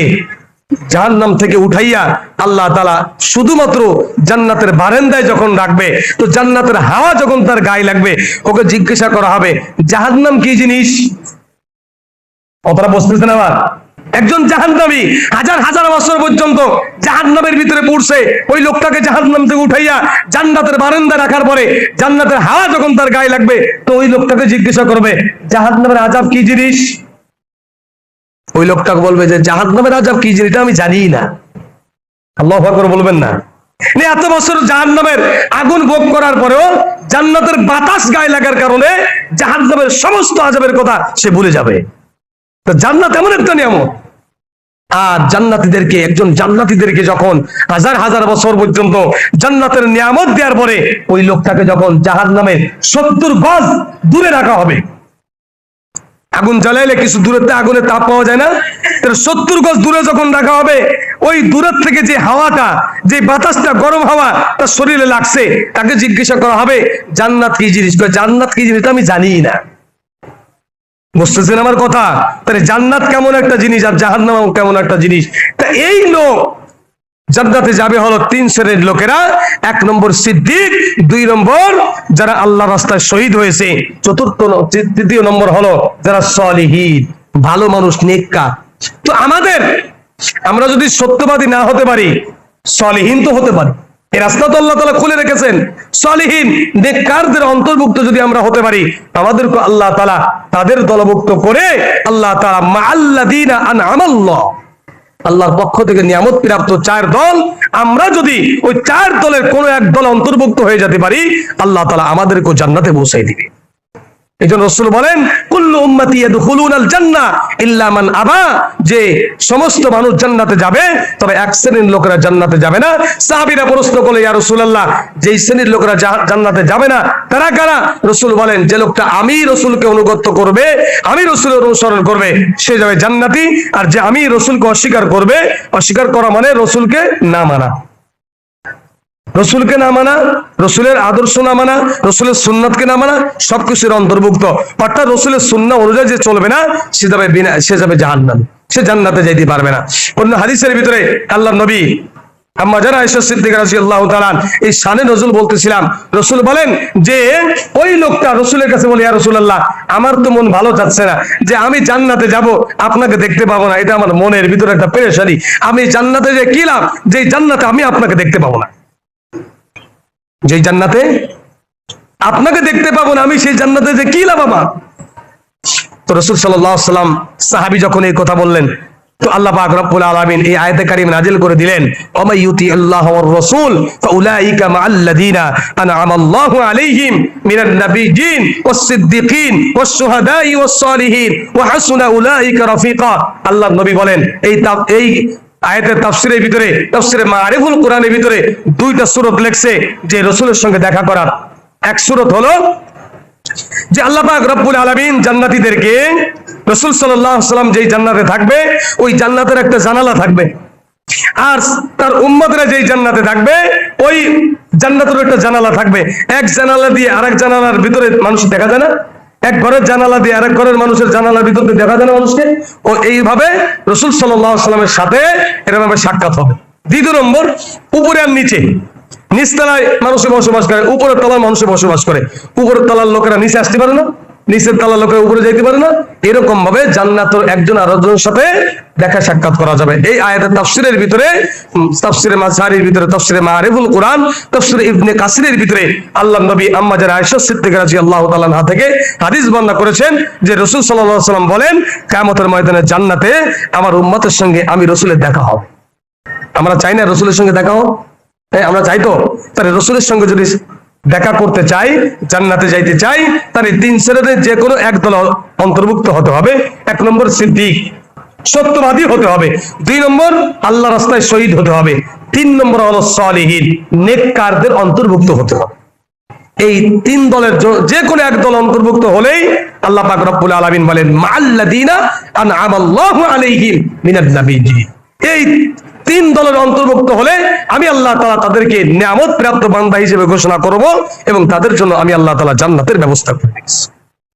Speaker 1: জাহান্নাম থেকে উঠাইয়া আল্লাহ তাআলা শুধুমাত্র জান্নাতের বারান্দায় যখন রাখবে, তো জান্নাতের হাওয়া যখন তার গায়ে লাগবে, ওকে জিজ্ঞাসা করা হবে জাহান্নাম কি জিনিস। অতটা বুঝতেছেন? আবার একজন জাহান্নামী হাজার হাজার বছর পর্যন্ত জাহান্নামের ভিতরে পড়ছে, ওই লোকটাকে জাহান্নাম থেকে উঠাইয়া জান্নাতের বারান্দায় রাখার পরে জান্নাতের হাওয়া যখন তার গায়ে লাগবে, তো ওই লোকটাকে জিজ্ঞাসা করবে জাহান্নামের আযাব কি জিনিস। ওই লোকটাকে বলবে যে জাহান্নামের আযাব কি জিনিস আমি জানি না। আল্লাহু আকবার বলবেন না? এত বছর জাহান্নামের আগুন ভোগ করার পরেও জান্নাতের বাতাস গায়ে লাগার কারণে জাহান্নামের সমস্ত আযাবের কথা সে ভুলে যাবে। তো জান্নাত এমন একটা নিয়ামত। আর একজন জান্নাতীদেরকে যখন হাজার হাজার বছর পর্যন্ত জান্নাতের নিয়ামত দেওয়ার পরে ওই লোকটাকে যখন জাহান্নামের 70 গজ দূরে রাখা হবে, আগুন জ্বালাইলে কিছু দূরের আগুনের তাপ পাওয়া যায় না, 70 গজ দূরে যখন রাখা হবে, ওই দূরের থেকে যে হাওয়াটা, যে বাতাসটা, গরম হাওয়া তার শরীরে লাগছে, তাকে জিজ্ঞাসা করা হবে জান্নাত কি জিনিস। জান্নাত কি জিনিস আমি জানি না। বুঝতেছেন আমার কথা? তাহলে জান্নাত কেমন একটা জিনিস আর জাহান্নাম কেমন একটা জিনিস। তা এই লোক জান্নাতে যাবে হলো 3 শ্রেণীর লোকেরা। 1 নম্বর সিদ্দিক, 2 নম্বর যারা আল্লাহর রাস্তায় শহীদ হয়েছে, তৃতীয় নম্বর হলো যারা সলিহিন, ভালো মানুষ, নেককার। তো আমরা যদি সত্যবাদী না হতে পারি, সলিহিন তো হতে পারি। এই রাস্তা তো আল্লাহ তাআলা খুলে রেখেছেন। সলিহিন নেককারদের অন্তর্ভুক্ত যদি আমরা হতে পারি, আমাদেরকে আল্লাহ তাআলা তাদের দলভুক্ত করে আল্লাহ তাআলা মাআল্লাযীনা আনআমাল্লাহ, আল্লাহর পক্ষ থেকে নিয়ামত প্রাপ্ত 4 দল, আমরা যদি ওই 4 দলের কোন এক দল অন্তর্ভুক্ত হয়ে যেতে পারি, আল্লাহ তাআলা আমাদেরকে জান্নাতে পৌঁছায় দিবে। এইজন্য রাসূল বলেন কুল্লু উম্মতি ইয়াদখুলুনাল জান্নাহ ইল্লা মান আবা, যে সমস্ত মানুষ জান্নাতে যাবে, তবে 1 শ্রেণীর লোকেরা জান্নাতে যাবে না। সাহাবীরা প্রশ্ন করলে ইয়া রাসূলুল্লাহ, যেই শ্রেণীর লোকেরা জান্নাতে যাবে না তারা কারা? রাসূল বলেন যে লোকটা আমি রাসূলকে অনুগত করবে, আমি রাসূলের অনুসরণ করবে, সে যাবে জান্নাতি। আর যে আমি রাসূলকে অস্বীকার করবে, অস্বীকার করা মানে রাসূলকে না মানা, রসুলকে না মানা, রসুলের আদর্শ না মানা, রসুলের সুন্নাতকে না মানা, সবকিছুর অন্তর্ভুক্ত। অর্থাৎ রসুলের সুন্নাহ অনুযায়ী যে চলবে না, সে যাবে জাহান্নামে, সে জান্নাতে যাইতে পারবে না। অন্য হাদিসের ভিতরে আল্লাহর নবী আম্মা জানা আয়েশা সিদ্দিকা রাদিয়াল্লাহু তাআলা এই শানে নজুল বলতেছিলাম, রসুল বলেন যে ওই লোকটা রসুলের কাছে বলে, ইয়া রাসূলুল্লাহ, আমার তো মন ভালো যাচ্ছে না যে আমি জান্নাতে যাব, আপনাকে দেখতে পাবো না, এটা আমার মনের ভিতরে একটা পেরেশানি। আমি জান্নাতে যে কি লাভ, যে জান্নাতে আমি আপনাকে দেখতে পাবো না, যে জান্নাতে আপনাকে দেখতে পাবো না, আমি সেই জান্নাতে যে কি লাভ আমার। তো রাসূল সাল্লাল্লাহু আলাইহি ওয়াসাল্লাম সাহাবী যখন এই কথা বললেন, তো আল্লাহ পাক রব্বুল আলামিন এই আয়াতে কারীম নাযিল করে দিলেন, ওয়া ইউতি আল্লাহ ওয়ার রাসূল ফাউলাইকা মাআল্লাযীনা আনআমাল্লাহু আলাইহিম মিনান নাবিয়্যিন ওয়াস সিদ্দিকিন ওয়াস শুহাদাই ওয়াস সালিহিন ওয়া হাসুনা উলাইকা রাফিকা। আল্লাহর নবী বলেন এই আয়াতের তাফসীরের ভিতরে, তাফসীরে মারিফুল কোরআনের ভিতরে 2টা সূরত লেখছে যে রাসূলের সঙ্গে দেখা করার। এক সূরত হলো যে আল্লাহ পাক রব্বুল আলামিন জান্নাতীদেরকে, রাসূল সাল্লাল্লাহু আলাইহি ওয়াসাল্লাম যেই জান্নাতে থাকবে, ওই জান্নাতের একটা জানালা থাকবে, আর তার উম্মতরা যেই জান্নাতে থাকবে, ওই জান্নাতের একটা জানালা থাকবে, এক জানালা দিয়ে আরেক জানালার ভিতরে মানুষ দেখা যায় না, এক ঘরের জানালা দিয়ে আরেক ঘরের মানুষের জানালার ভিতরে দেখা যায় না মানুষকে। ও এইভাবে রাসূল সাল্লাল্লাহু আলাইহি সাল্লামের সাথে এরকম ভাবে সাক্ষাৎ হবে। দ্বিতীয় নম্বর, উপরে আর নিচে, নিচতলায় মানুষে বসবাস করে, উপরের তলায় মানুষে বসবাস করে। উপরের তলার লোকেরা নিচে আসতে পারে না, নিচের তলার লোকেরা উপরে যাইতে পারে না। এরকম ভাবে জান্নাতের একজন আরেকজনের সাথে দেখা সাক্ষাৎ করা যাবে। এই আয়াতের তাফসীরের ভিতরে, তাফসীরে মাযহারির ভিতরে, তাফসীরে মাআরিফুল কুরআন, তাফসীরে ইবনে কাসিরের ভিতরে আল্লাহর নবী আম্মা জান আয়েশা সিদ্দিকা রাদিয়াল্লাহু তাআলা আনহা থেকে হাদিস বর্ণনা করেছেন যে রাসূল সাল্লাল্লাহু আলাইহি ওয়াসাল্লাম বলেন, কিয়ামতের ময়দানে জান্নাতে আমার উম্মতের সঙ্গে আমি রাসূলের দেখা হবে। আমরা চাই না রাসূলের সঙ্গে দেখা হোক? আমরা চাই তো। তাহলে রাসূলের সঙ্গে যদি দেখা করতে চাই, জান্নাতে যাইতে চাই, তাহলে তিন শ্রেণীর যে কোনো এক দল অন্তর্ভুক্ত হতে হবে। এক নম্বর সিদ্দিক, সত্যবাদী হতে হবে। দুই নম্বর আল্লাহ রাস্তায় শহীদ হতে হবে। তিন নম্বর হলো সালিহিন, নেককারদের অন্তর্ভুক্ত হতে হবে। এই তিন দলের যে কোনো এক দল অন্তর্ভুক্ত হলেই আল্লাহ পাক রব্বুল আলামিন বলেন, মাআল্লাযীনা আনআমাল্লাহু আলাইহিম মিনান নাবিয়্যিন। এই তিন দলের অন্তর্ভুক্ত হলে আমি আল্লাহ তাআলা তাদেরকে নিয়ামত প্রাপ্ত বান্দা হিসেবে ঘোষণা করব এবং তাদের জন্য আমি আল্লাহ তাআলা জান্নাতের ব্যবস্থা করে দিয়েছি।